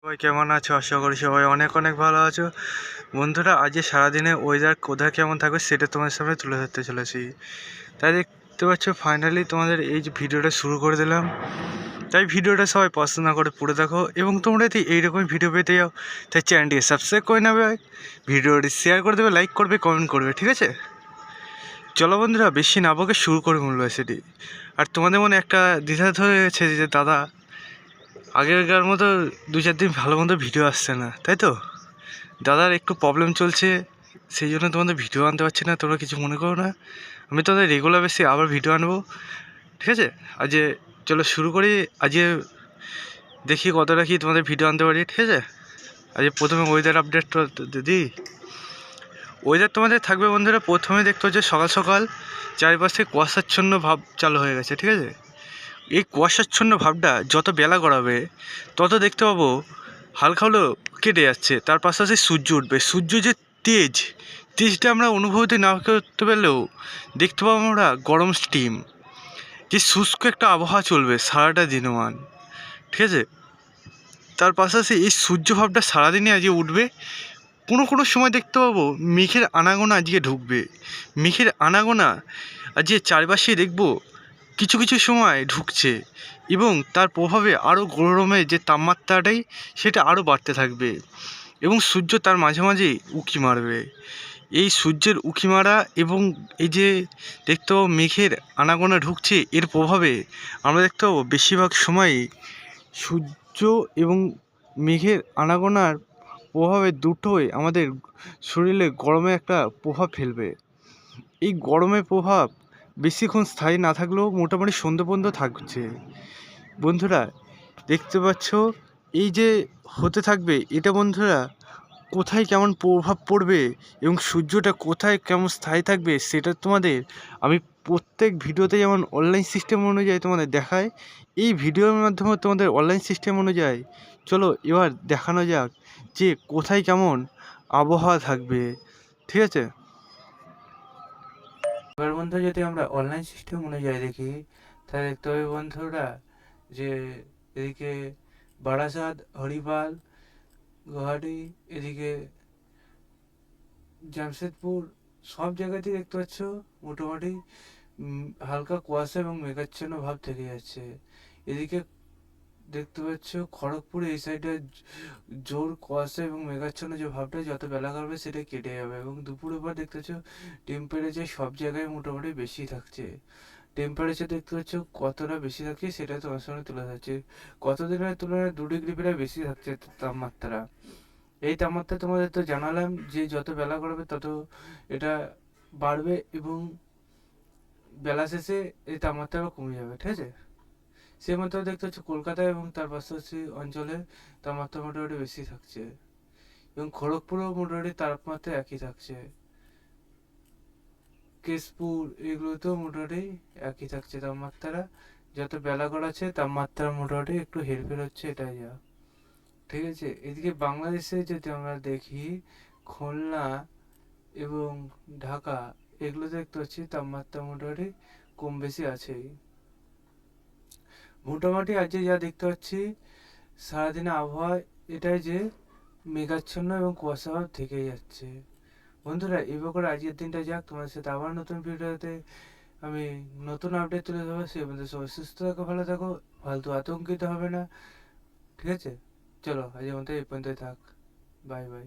সবাই কেমন আছো? আশা করি সবাই অনেক অনেক ভালো আছো। বন্ধুরা, আজকে সারাদিনে ওয়েদার কোথায় কেমন থাকবে সেটা তোমাদের সামনে তুলে ধরতে চলেছি। তাই দেখতে পাচ্ছ ফাইনালি তোমাদের এই যে ভিডিওটা শুরু করে দিলাম। তাই ভিডিওটা সবাই পছন্দ করে পুরো দেখো, এবং তোমরা যদি এইরকম ভিডিও পেতে যাও তাই চ্যানেলটিকে সাবস্ক্রাইব করে নেবে, ভিডিওটি শেয়ার করে দেবে, লাইক করবে, কমেন্ট করবে, ঠিক আছে? চলো বন্ধুরা, বেশি না বকে শুরু করে মূল্য সেটি। আর তোমাদের মনে একটা দ্বিধা ধরে গেছে যে দাদা আগেরকার মতো 2-4 দিন ভালো মতো ভিডিও আসছে না, তাই তো? দাদার একটু প্রবলেম চলছে, সেই জন্য তোমাদের ভিডিও আনতে পারছি না। তোমরা কিছু মনে করো না, আমি তোমাদের রেগুলার বেসে আবার ভিডিও আনবো, ঠিক আছে? আজকে চলো শুরু করি। আজকে দেখি কতটা কি তোমাদের ভিডিও আনতে পারি, ঠিক আছে? আজকে প্রথমে ওয়েদার আপডেটটা দিই। ওয়েদার তোমাদের থাকবে বন্ধুরা, প্রথমে দেখতে হচ্ছে সকাল সকাল চারিপাশে কুয়াশাচ্ছন্ন ভাব চালু হয়ে গেছে, ঠিক আছে? এই কুয়াশাচ্ছন্ন ভাবটা যত বেলা গড়াবে তত দেখতে পাবো হালকা হলেও কেটে যাচ্ছে, তার পাশাপাশি সূর্য উঠবে। সূর্য যে তেজটা আমরা অনুভূতি না করতে পারলেও দেখতে পাবো আমরা গরম স্টিম, যে শুষ্ক একটা আবহাওয়া চলবে সারাটা দিনমান, ঠিক আছে? তার পাশাপাশি এই সূর্য ভাবটা সারাদিনই আজকে উঠবে। কোনো কোনো সময় দেখতে পাবো মেঘের আনাগোনা আজকে ঢুকবে। মেঘের আনাগোনা আজকে চারপাশে দেখবো কিছু কিছু সময় ঢুকছে, এবং তার প্রভাবে আরও গরমের যে তাপমাত্রাটাই সেটা আরও বাড়তে থাকবে, এবং সূর্য তার মাঝে মাঝেই উঁকি মারবে। এই সূর্যের উঁকি মারা এবং এই যে দেখতে পাবো মেঘের আনাগোনা ঢুকছে, এর প্রভাবে আমরা দেখতে পাবো বেশিরভাগ সময়ই সূর্য এবং মেঘের আনাগোনার প্রভাবে দুটোই আমাদের শরীরে গরমে একটা প্রভাব ফেলবে। এই গরমের প্রভাব বেশিক্ষণ স্থায়ী না থাকলেও মোটামুটি সন্ধে পর্যন্ত থাকছে। বন্ধুরা দেখতে পাচ্ছ এই যে হতে থাকবে, এটা বন্ধুরা কোথায় কেমন প্রভাব পড়বে এবং সূর্যটা কোথায় কেমন স্থায়ী থাকবে সেটা তোমাদের আমি প্রত্যেক ভিডিওতে যেমন অনলাইন সিস্টেম অনুযায়ী তোমাদের দেখায়, এই ভিডিওর মাধ্যমে তোমাদের অনলাইন সিস্টেম অনুযায়ী চলো এবার দেখানো যাক যে কোথায় কেমন আবহাওয়া থাকবে, ঠিক আছে? এবার বন্ধু যদি আমরা অনলাইন সিস্টেম অনুযায়ী দেখি, তাহলে দেখতে হবে বন্ধুরা যে এদিকে বারাসাত, হরিপাল, গুয়াহাটি, এদিকে জামশেদপুর, সব জায়গাতেই দেখতে পাচ্ছ মোটামুটি হালকা কুয়াশা এবং মেঘাচ্ছন্ন ভাব থেকে যাচ্ছে। এদিকে দেখতে পাচ্ছ খড়গপুর এই সাইডে জোর কুয়াশা এবং মেঘাচ্ছন্ন যে ভাবটা যত বেলা করবে সেটা কেটে যাবে, এবং দুপুরের পর দেখতে পাচ্ছ টেম্পারেচার সব জায়গায় মোটামুটি বেশি থাকছে। টেম্পারেচার দেখতে পাচ্ছ কতটা বেশি থাকছে সেটা তোমার সামনে তুলে ধরছে। কতদিনের তুলনায় 2 ডিগ্রি প্রায় বেশি থাকছে তাপমাত্রা। এই তাপমাত্রা তোমাদের তো জানালাম যে যত বেলা গড়াবে তত এটা বাড়বে, এবং বেলা শেষে এই তাপমাত্রা কমে যাবে, ঠিক আছে? সে মতো দেখতে হচ্ছে কলকাতায় এবং তার পাশাপাশি অঞ্চলে তাপমাত্রা মোটামুটি বেশি থাকছে, এবং খড়গপুরেও মোটামুটি তাপমাত্রা একই থাকছে। কেশপুর এগুলোতেও মোটামুটি একই থাকছে তাপমাত্রা। যত বেলা গড়াচ্ছে তাপমাত্রা মোটামুটি একটু হেরফের হচ্ছে, এটাই যা, ঠিক আছে? এদিকে বাংলাদেশে যদি আমরা দেখি খুলনা এবং ঢাকা, এগুলো দেখতে পাচ্ছি তাপমাত্রা মোটামুটি কম বেশি আছেই। মোটামুটি আজকে যা দেখতে পাচ্ছি সারাদিনে আবহাওয়া এটাই যে মেঘাচ্ছন্ন এবং কুয়াশা ভাব থেকেই যাচ্ছে। বন্ধুরা এবার আজকের দিনটা যাক, তোমার সাথে আবার নতুন ভিডিওতে আমি নতুন আপডেট তুলে ধরবো। সে মধ্যে সবাই সুস্থ থাকো, ভালো থাকো, ফালতু আতঙ্কিত হবে না, ঠিক আছে? চলো আজকের মতো এই পর্যন্তই থাক, বাই বাই।